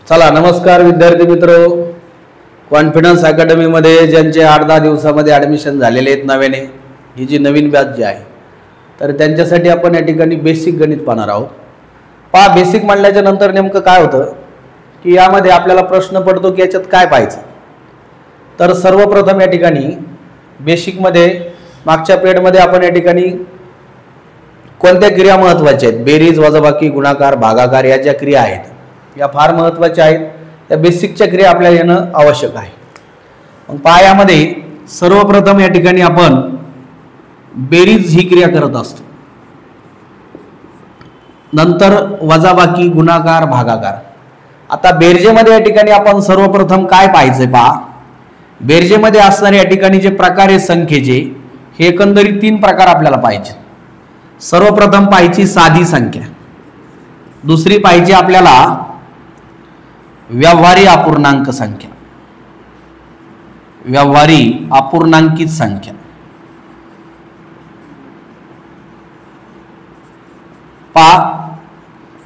चला नमस्कार विद्यार्थी मित्र, कॉन्फिडन्स अकॅडमी मध्ये ज्यांचे 8-10 दिवसामध्ये ॲडमिशन झालेले आहेत नव्याने, ही जी नवीन बॅच जी आहे तर त्यांच्यासाठी आपण या ठिकाणी बेसिक गणित पाहणार आहोत। पहा, बेसिक म्हणल्याच्या नंतर नेमकं काय होतं की यामध्ये आपल्याला प्रश्न पडतो की याच्यात काय पाहायचं। तर सर्वप्रथम या ठिकाणी बेसिक मध्ये मागच्या पिरियडमध्ये आपण या ठिकाणी कोणत्या क्रिया महत्त्वाच्या आहेत, बेरीज, वजाबाकी, गुणाकार, भागाकार या ज्या क्रिया आहेत या फार महत्त्वाच्या आहेत। या बेसिकच्या क्रिया आपल्याला येणं आवश्यक आहे। मग पहा, यामध्ये सर्वप्रथम या ठिकाणी आपण बेरीज ही क्रिया करत असतो, नंतर वजाबाकी, गुणाकार, भागाकार। आता बेरजेमध्ये या ठिकाणी आपण सर्वप्रथम काय पाहायचंय पहा, बेरजेमध्ये असणारे या ठिकाणी जे प्रकार आहेत संख्येचे, हे एकंदरीत 3 प्रकार आपल्याला पाहिजे। सर्वप्रथम पाहायची साधी संख्या, दुसरी पाहिजे आपल्याला व्यवहारी अपूर्णांक संख्या, व्यवहारी अपूर्णांकित संख्या,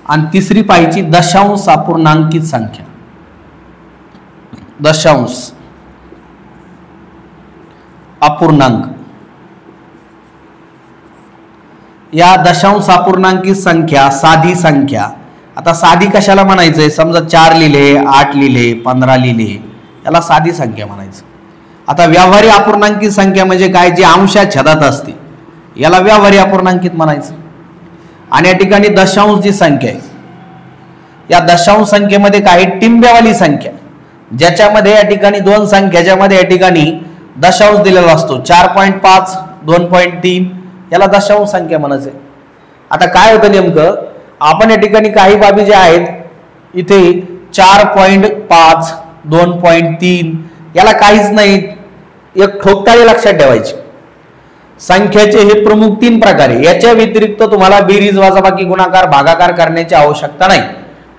आणि तिसरी पाहिजे दशांश अपूर्णांकित संख्या, दशांश अपूर्णांक। या दशांश अपूर्णांकित संख्या साधी संख्या, आता साधी कशाला म्हणायचंय, समजा 4 लिहिले, 8 लिहिले, 15 लिहिले, याला साधी संख्या म्हणायचं। आता व्यवहारी अपूर्णांकित संख्या म्हणजे काय, जे अंशा छेदात असते याला व्यवहारी अपूर्णांकित म्हणायचं। आणि या ठिकाणी दशांश जी संख्या आहे, या दशांश संख्येमध्ये काय, टिंब्यावाली संख्या, ज्याच्यामध्ये या ठिकाणी 2 संख्या, ज्यामध्ये या ठिकाणी दशांश दिलेला असतो, 4.5, 2.3, याला दशांश संख्या म्हणायचे। आता काय होतं नेमकं, आपण या ठिकाणी काही बाबी ज्या आहेत इथे 4.5, 2.3 याला काहीच नाही, एक ठोकताळी लक्षात ठेवायची। संख्येचे हे प्रमुख 3 प्रकार आहे, याच्या व्यतिरिक्त तुम्हाला बेरीज, वजाबाकी, गुणाकार, भागाकार करण्याची आवश्यकता नाही,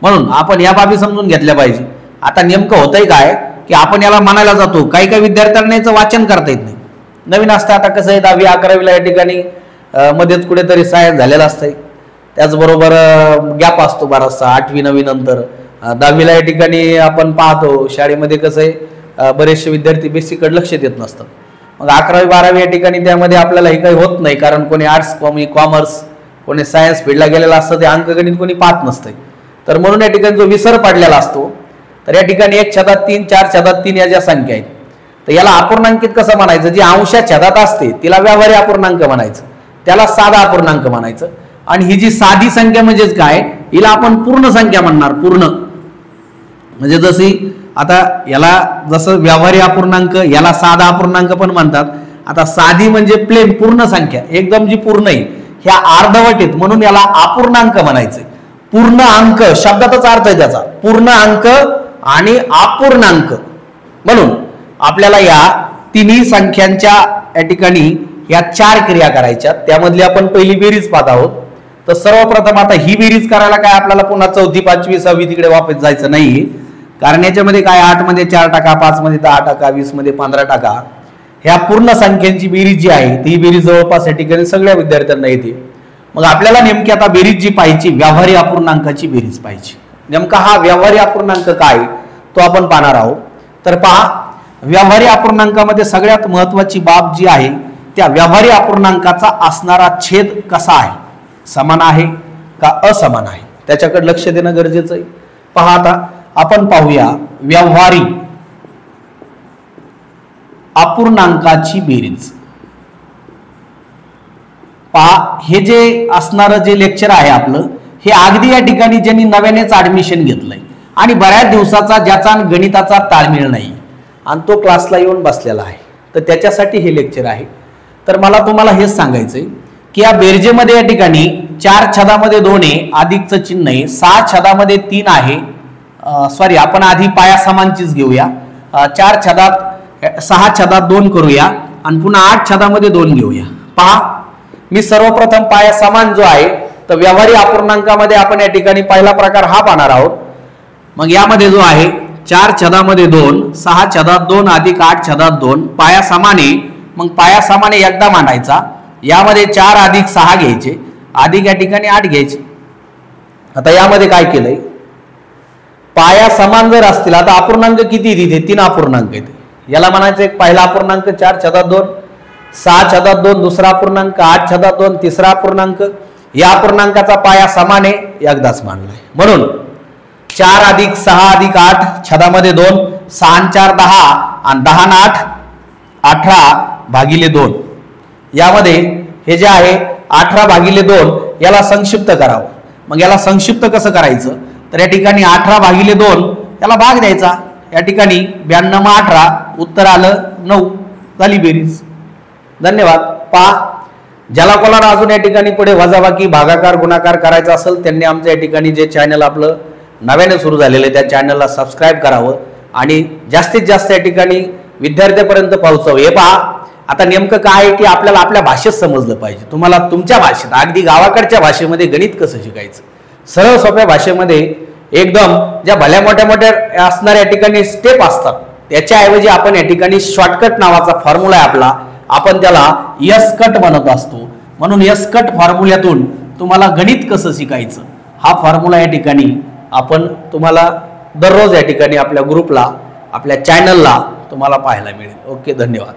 म्हणून आपण या बाबी समजून घेतल्या पाहिजे। आता नेमकं होतंय काय की आपण याला म्हणायला जातो, काही काही विद्यार्थ्यांना याचं वाचन करता येत नाही, नवीन असतं। आता कसं आहे, 10वी 11वीला या ठिकाणी मध्येच कुठेतरी सायन्स झालेलं असतंय, त्याचबरोबर गॅप असतो बराचसा 8वी 9वी नंतर। 10वीला या ठिकाणी आपण पाहतो शाळेमध्ये कसं आहे, बरेचसे विद्यार्थी बेसिककडे लक्ष देत नसतात। मग 11वी 12वी या ठिकाणी त्यामध्ये आपल्याला हे काही होत नाही, कारण कोणी आर्ट्स, कोणी कॉमर्स, कोणी सायन्स फील्डला गेलेला असतं, ते अंकगणित कोणी पाहत नसते। तर म्हणून या ठिकाणी जो विसर पडलेला असतो, तर या ठिकाणी 1/3, 4/3 या ज्या संख्या आहेत, तर याला अपूर्णांकित कसं म्हणायचं, जी अंशा छेदात असते तिला व्यवहारी अपूर्णांक म्हणायचं, त्याला साधा अपूर्णांक म्हणायचं। आणि ही जी साधी संख्या म्हणजेच काय, हिला आपण पूर्ण संख्या म्हणणार। पूर्ण म्हणजे जशी आता याला जसं व्यवहारी अपूर्णांक, याला साधा अपूर्णांक पण म्हणतात। आता साधी म्हणजे प्लेन पूर्ण संख्या, एकदम जी पूर्ण आहे, ह्या अर्धवट आहेत म्हणून याला अपूर्णांक म्हणायचं। पूर्ण अंक शब्दातच अर्थ आहे त्याचा, पूर्ण अंक आणि अपूर्णांक, म्हणून आपल्याला या तिन्ही संख्यांच्या या ठिकाणी या 4 क्रिया करायच्या। त्यामधली आपण पहिली बेरीज पाहत आहोत। तर सर्वप्रथम आता ही बेरीज करायला काय आपल्याला पुन्हा 4थी 5वी 6वी तिकडे वापस जायचं नाही, कारण याच्यामध्ये काय 8 मध्ये 4 टाका, 5 मध्ये 10 टाका, 20 मध्ये 15 टाका, ह्या पूर्ण संख्यांची बेरीज जी आहे ती बेरीज जवळपास या ठिकाणी सगळ्या विद्यार्थ्यांना येते। मग आपल्याला नेमकी आता बेरीज जी पाहिजे, व्यवहारी अपूर्णांकाची बेरीज पाहिजे। नेमका हा व्यवहारी अपूर्णांक काय तो आपण पाहणार आहोत। तर पहा, व्यवहारी अपूर्णांकामध्ये सगळ्यात महत्वाची बाब जी आहे, त्या व्यवहारी अपूर्णांकाचा असणारा छेद कसा आहे, समान आहे का असमान आहे, त्याच्याकडे लक्ष देणं गरजेचं आहे। पहा, आता आपण पाहूया व्यवहारी अपूर्णांकाची बेरीज। पहा, हे जे असणारं जे लेक्चर आहे आपलं, हे अगदी या ठिकाणी ज्यांनी नव्यानेच ऍडमिशन घेतलंय आणि बऱ्याच दिवसाचा ज्याचा गणिताचा ताळमेळ नाही आणि तो क्लासला येऊन बसलेला आहे, तर त्याच्यासाठी हे लेक्चर आहे। तर मला तुम्हाला हेच सांगायचंय की या बेरजेमध्ये या ठिकाणी 4 छदामध्ये 2 आहे, अधिकचं चिन्ह आहे, 6 छदामध्ये 3 आहे, सॉरी आपण आधी पाया समानचीच घेऊया, 4 छदात 6 छदात 2 करूया आणि पुन्हा 8 छदामध्ये 2 घेऊया। पहा, मी सर्वप्रथम पाया समान जो आहे, तर व्यवहारी अपूर्णांकामध्ये आपण या ठिकाणी पहिला प्रकार हा पाहणार आहोत। मग यामध्ये जो आहे 4 छदामध्ये 2, 6 छदात 2 अधिक 8 छदात 2, पाया समान आहे। मग पाया समान एकदा मांडायचा, यामध्ये 4 अधिक 6 घ्यायचे, अधिक या ठिकाणी 8 घ्यायचे। आता यामध्ये काय केलंय पाया समान जर असतील, आता अपूर्णांक किती तिथे 3 अपूर्णांक आहेत, याला म्हणायचं एक पहिला अपूर्णांक 4/2, 6/2 दुसरा अपूर्णांक, 8/2 तिसरा अपूर्णांक, या अपूर्णांकाचा पाया समान आहे, एकदाच मांडलाय. म्हणून 4 + 6 + 8 छदामध्ये 2, 6 × 4 = 10 आणि 10 × 8 = 18/2. यामध्ये हे जे आहे 18/2 याला संक्षिप्त करावं. मग याला संक्षिप्त कसं करायचं, तर या ठिकाणी 18/2 याला भाग द्यायचा. या ठिकाणी 92 × 18 उत्तर आलं 9, झाली बेरीज. धन्यवाद. पहा, ज्याला कोणाला अजून या ठिकाणी पुढे वजाबाकी भागाकार गुणाकार करायचा असेल त्यांनी आमच्या या ठिकाणी जे चॅनल आपलं नव्याने सुरू झालेलं आहे त्या चॅनलला सबस्क्राईब करावं आणि जास्तीत जास्त या ठिकाणी विद्यार्थ्यापर्यंत पोहोचावं. हे पहा, आता नेमकं काय आहे की आपल्याला आपल्या भाषेत समजलं पाहिजे. तुम्हाला तुमच्या भाषेत, अगदी गावाकडच्या भाषेमध्ये गणित कसं शिकायचं, सरळ सोप्या भाषेमध्ये एकदम ज्या भल्या मोठ्या असणाऱ्या या ठिकाणी स्टेप असतात त्याच्याऐवजी आपण या ठिकाणी शॉर्टकट नावाचा फॉर्म्युला आहे आपला, आपण त्याला यस कट म्हणत असतो. म्हणून यस कट फॉर्म्युल्यातून तुम्हाला गणित कसं शिकायचं हा फॉर्म्युला या ठिकाणी आपण तुम्हाला दररोज या ठिकाणी आपल्या ग्रुपला, आपल्या चॅनलला तुम्हाला पाहायला मिळेल. ओके, धन्यवाद.